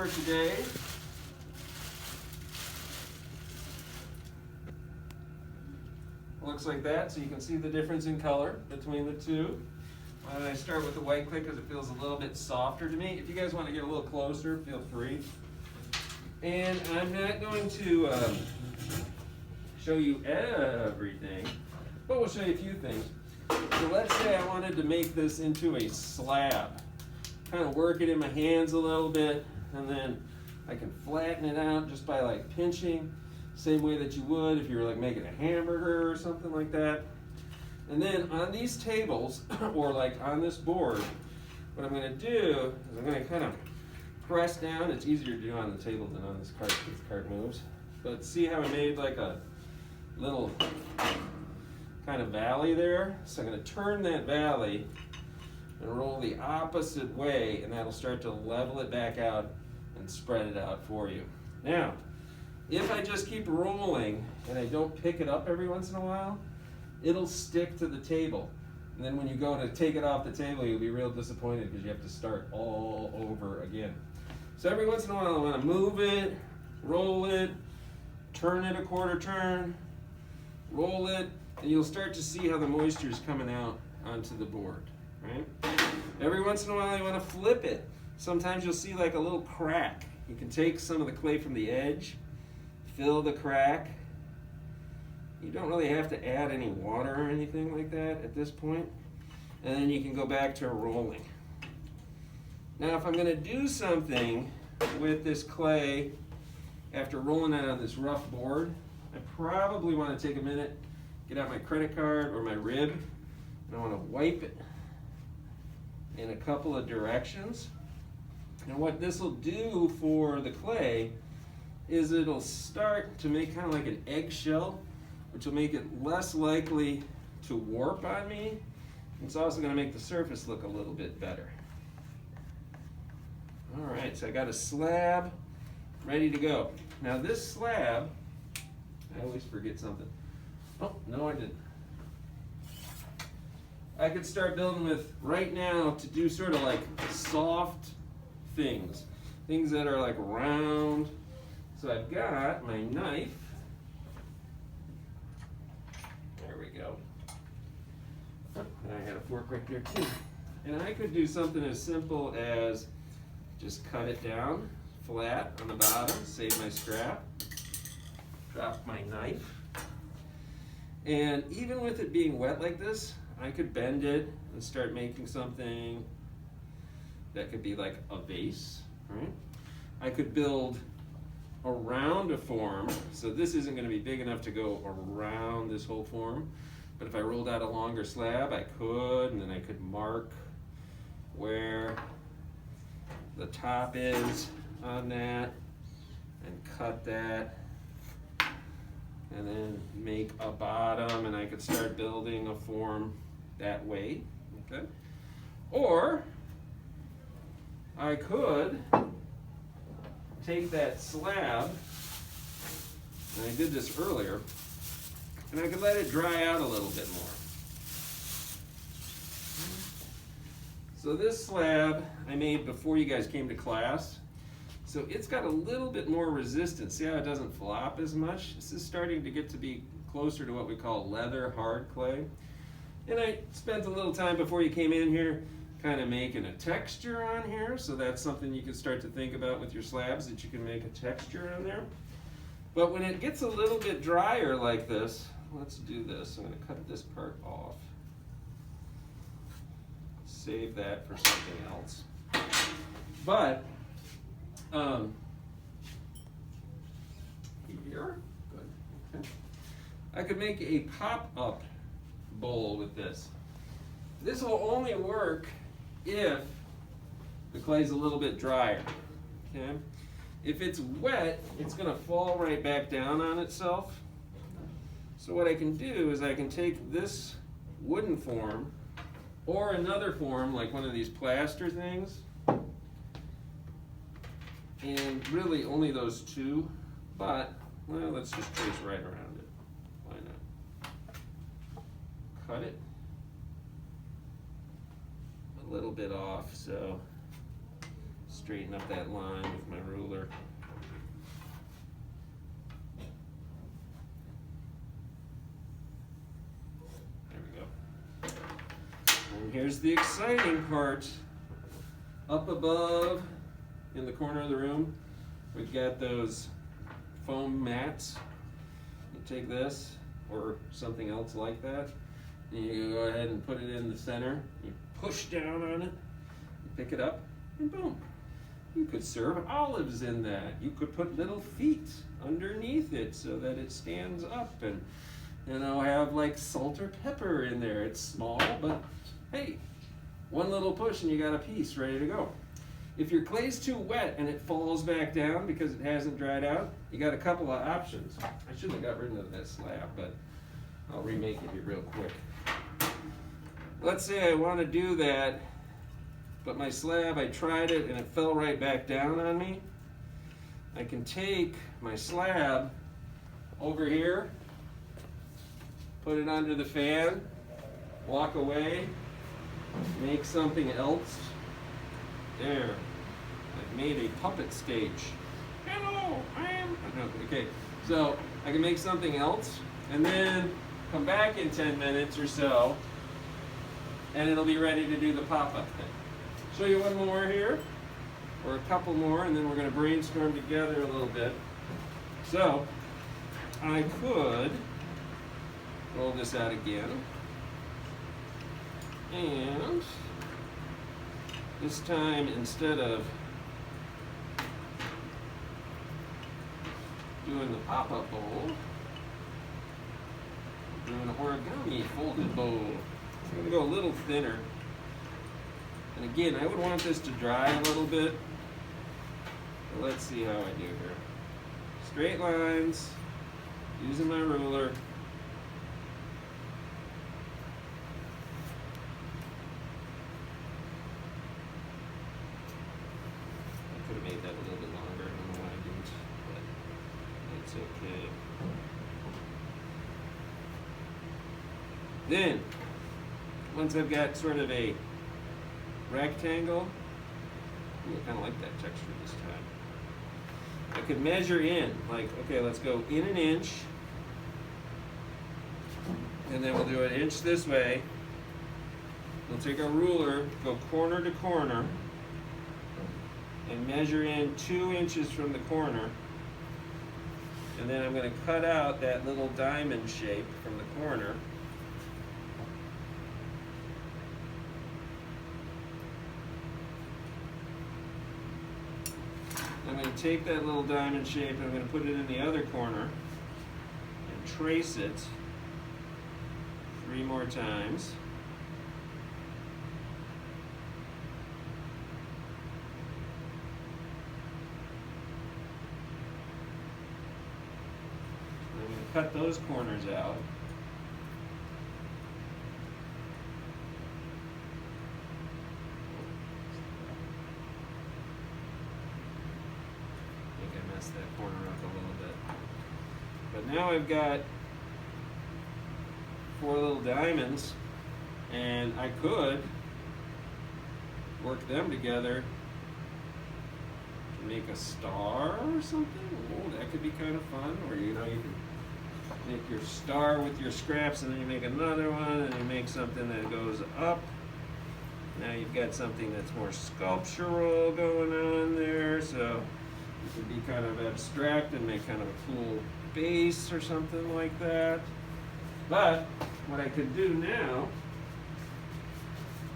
for today. Looks like that, so you can see the difference in color between the two. I start with the white clay because it feels a little bit softer to me. If you guys want to get a little closer, feel free. And I'm not going to show you everything, but we'll show you a few things. So let's say I wanted to make this into a slab. Kind of work it in my hands a little bit, and then I can flatten it out just by like pinching, same way that you would if you were like making a hamburger or something like that. And then on these tables, or like on this board, what I'm going to do is I'm going to kind of press down. It's easier to do on the table than on this cart because the cart moves. But see how I made like a little kind of valley there? So I'm going to turn that valley and roll the opposite way, and that'll start to level it back out and spread it out for you. Now, if I just keep rolling and I don't pick it up every once in a while, it'll stick to the table. And then when you go to take it off the table, you'll be real disappointed because you have to start all over again. So every once in a while I want to move it, roll it, turn it a quarter turn, roll it, and you'll start to see how the moisture is coming out onto the board, right? Every once in a while you want to flip it. Sometimes you'll see like a little crack. You can take some of the clay from the edge, fill the crack. You don't really have to add any water or anything like that at this point. And then you can go back to rolling. Now if I'm going to do something with this clay after rolling it on this rough board, I probably want to take a minute, get out my credit card or my rib, and I want to wipe it in a couple of directions. And what this will do for the clay is it'll start to make kind of like an eggshell, which will make it less likely to warp on me. It's also going to make the surface look a little bit better. All right, so I got a slab ready to go. Now this slab, I always forget something. Oh, no I didn't. I could start building with, right now, to do sort of like soft things. Things that are like round. So I've got my knife. There we go. And I had a fork right there too. And I could do something as simple as just cut it down flat on the bottom, save my scrap, drop my knife. And even with it being wet like this, I could bend it and start making something that could be like a vase, right? I could build around a form, so this isn't going to be big enough to go around this whole form, but if I rolled out a longer slab, I could, and then I could mark where the top is on that, and cut that, and then make a bottom, and I could start building a form that way, okay? Or I could take that slab, and I did this earlier, and I could let it dry out a little bit more. So this slab I made before you guys came to class, so it's got a little bit more resistance. See how it doesn't flop as much? This is starting to get to be closer to what we call leather hard clay. And I spent a little time before you came in here kind of making a texture on here, so that's something you can start to think about with your slabs, that you can make a texture on there. But when it gets a little bit drier like this, let's do this. I'm going to cut this part off. Save that for something else. But here, good. Okay. I could make a pop-up bowl with this. This will only work if the clay's a little bit drier. Okay? If it's wet, it's going to fall right back down on itself. So what I can do is I can take this wooden form or another form like one of these plaster things, and really only those two, but well, let's just trace right around it. Why not? Cut it a little bit off, so straighten up that line with my ruler. there's the exciting part. Up above, in the corner of the room, we've got those foam mats. You take this, or something else like that, and you go ahead and put it in the center. You push down on it, you pick it up, and boom. You could serve olives in that. You could put little feet underneath it so that it stands up, and have like salt or pepper in there. It's small, but hey, one little push and you got a piece ready to go. If your clay's too wet and it falls back down because it hasn't dried out, you got a couple of options. I should have got rid of that slab, but I'll remake it here real quick. Let's say I want to do that, but my slab, I tried it and it fell right back down on me. I can take my slab over here, put it under the fan, walk away, make something else. There, I've made a puppet stage. Hello, okay, so I can make something else and then come back in 10 minutes or so and it'll be ready to do the pop-up thing. Show you one more here, or a couple more, and then we're going to brainstorm together a little bit. So, I could roll this out again, and this time, instead of doing the pop-up bowl, I'm doing an origami folded bowl. I'm going to go a little thinner. And again, I would want this to dry a little bit. But let's see how I do here. Straight lines, using my ruler. I could have made that a little bit longer. I don't know why I didn't, but it's okay. Then, once I've got sort of a rectangle, I kind of like that texture this time. I could measure in, like, okay, let's go in an inch, and then we'll do an inch this way. We'll take our ruler, go corner to corner, and measure in 2 inches from the corner, and then I'm going to cut out that little diamond shape from the corner. I'm going to take that little diamond shape and I'm going to put it in the other corner and trace it 3 more times. I'm going to cut those corners out. That corner up a little bit. But now I've got 4 little diamonds, and I could work them together to make a star or something. Oh, that could be kind of fun. Or you can make your star with your scraps, and then you make another one, and you make something that goes up. Now you've got something that's more sculptural going on there. So it could be kind of abstract and make kind of a cool base or something like that. But what I could do now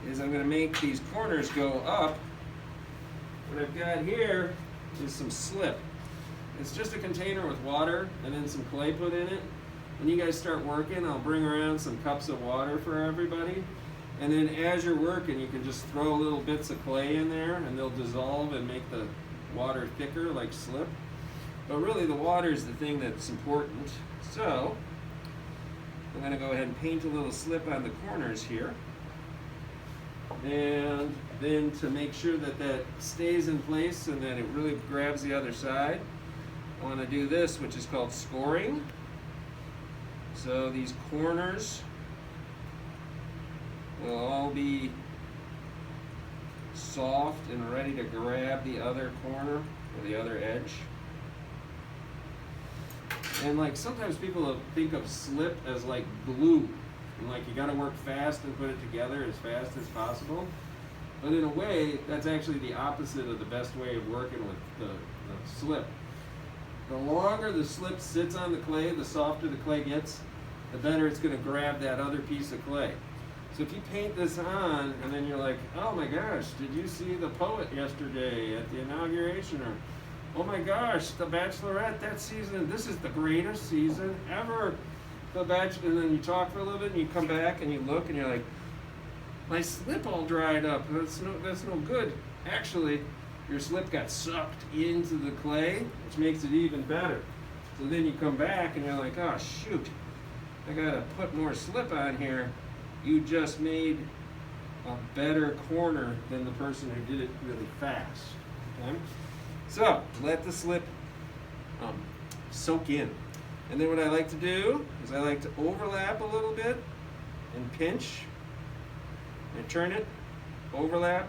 is I'm going to make these corners go up. What I've got here is some slip. It's just a container with water and then some clay put in it. When you guys start working, I'll bring around some cups of water for everybody. And then as you're working, you can just throw little bits of clay in there and they'll dissolve and make the water thicker like slip. But really the water is the thing that's important. So I'm going to go ahead and paint a little slip on the corners here. And then to make sure that that stays in place and that it really grabs the other side, I want to do this, which is called scoring. So these corners will all be soft and ready to grab the other corner or the other edge. And like sometimes people think of slip as like glue, And like you gotta work fast and put it together as fast as possible. But in a way, that's actually the opposite of the best way of working with the slip. The longer the slip sits on the clay, the softer the clay gets, the better it's gonna grab that other piece of clay. So if you paint this on and then you're like, oh my gosh, did you see the poet yesterday at the inauguration? Or, oh my gosh, the Bachelorette, that season, this is the greatest season ever. And then you talk for a little bit and you come back and you look and you're like, my slip all dried up. That's no good. Actually, your slip got sucked into the clay, which makes it even better. So then you come back and you're like, oh shoot, I gotta put more slip on here. You just made a better corner than the person who did it really fast. Okay? So let the slip soak in. And then what I like to do is I like to overlap a little bit and pinch and turn it, overlap.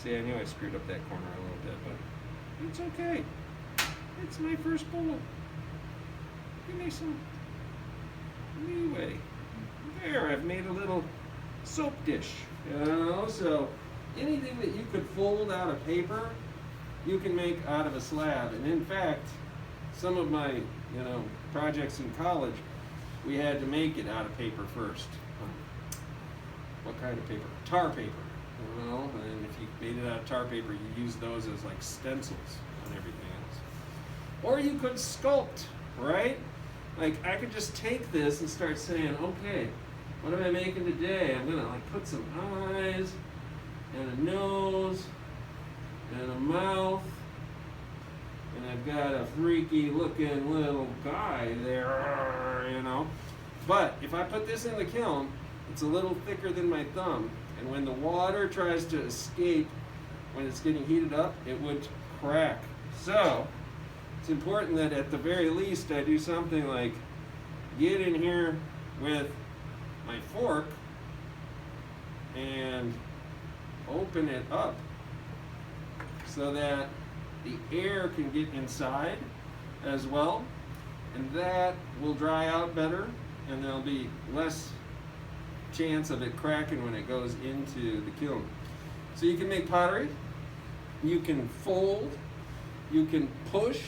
See, I knew I screwed up that corner a little bit, but it's okay. It's my first bowl. Give me some leeway. There, I've made a little soap dish. You know, so anything that you could fold out of paper, you can make out of a slab. And in fact, some of my, projects in college, we had to make it out of paper first. What kind of paper? Tar paper. And if you made it out of tar paper, you use those as like stencils on everything else. Or you could sculpt, right? Like I could just take this and start saying, okay, what am I making today? I'm gonna like put some eyes and a nose and a mouth, and I've got a freaky looking little guy there, But if I put this in the kiln, it's a little thicker than my thumb, and when the water tries to escape, when it's getting heated up, it would crack. So it's important that at the very least I do something like get in here with my fork and open it up so that the air can get inside as well, and that will dry out better, and there'll be less chance of it cracking when it goes into the kiln. So you can make pottery, you can fold, you can push,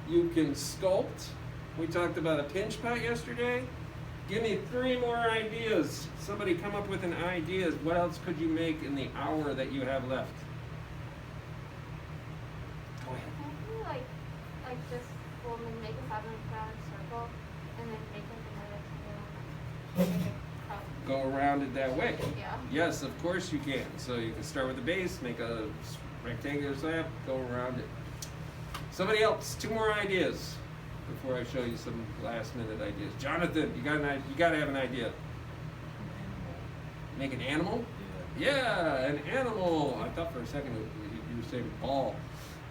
you can sculpt. We talked about a pinch pot yesterday. Give me 3 more ideas. Somebody come up with an idea. What else could you make in the hour that you have left? Go ahead. Maybe like just fold and make a 5-round circle, and then make like another cup. Go around it that way. Yeah. Yes, of course you can. So you can start with the base, make a rectangular slab, go around it. Somebody else, 2 more ideas before I show you some last minute ideas. Jonathan, you gotta have an idea. Make an animal? Yeah, an animal. I thought for a second you were saying ball.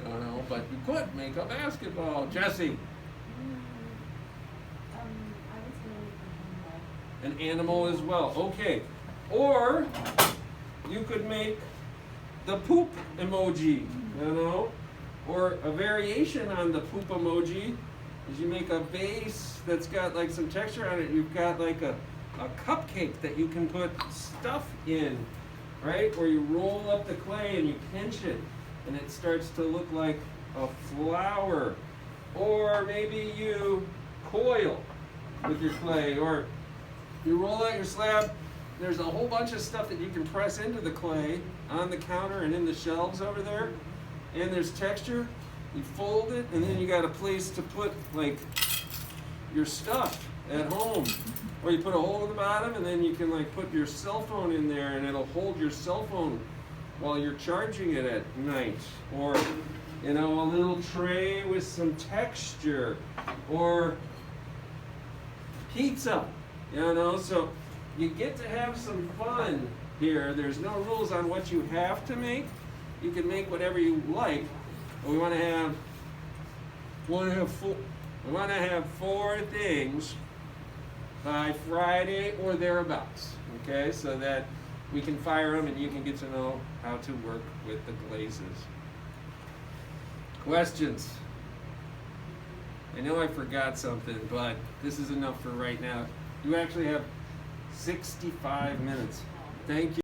I don't know, but you could make a basketball. Jesse. I would say An animal as well. Okay. Or you could make the poop emoji, or a variation on the poop emoji is you make a base that's got like some texture on it. You've got like a cupcake that you can put stuff in, right? Or you roll up the clay and you pinch it and it starts to look like a flower. Or maybe you coil with your clay, or you roll out your slab. There's a whole bunch of stuff that you can press into the clay on the counter and in the shelves over there. And there's texture. You fold it, and then you got a place to put like your stuff at home. Or you put a hole in the bottom, and then you can like put your cell phone in there, and it'll hold your cell phone while you're charging it at night. Or a little tray with some texture. Or pizza, so you get to have some fun here. There's no rules on what you have to make. You can make whatever you like, but we want to have 4 things by Friday or thereabouts, okay, so that we can fire them and you can get to know how to work with the glazes. Questions? I know I forgot something, but this is enough for right now. You actually have 65 minutes. Thank you.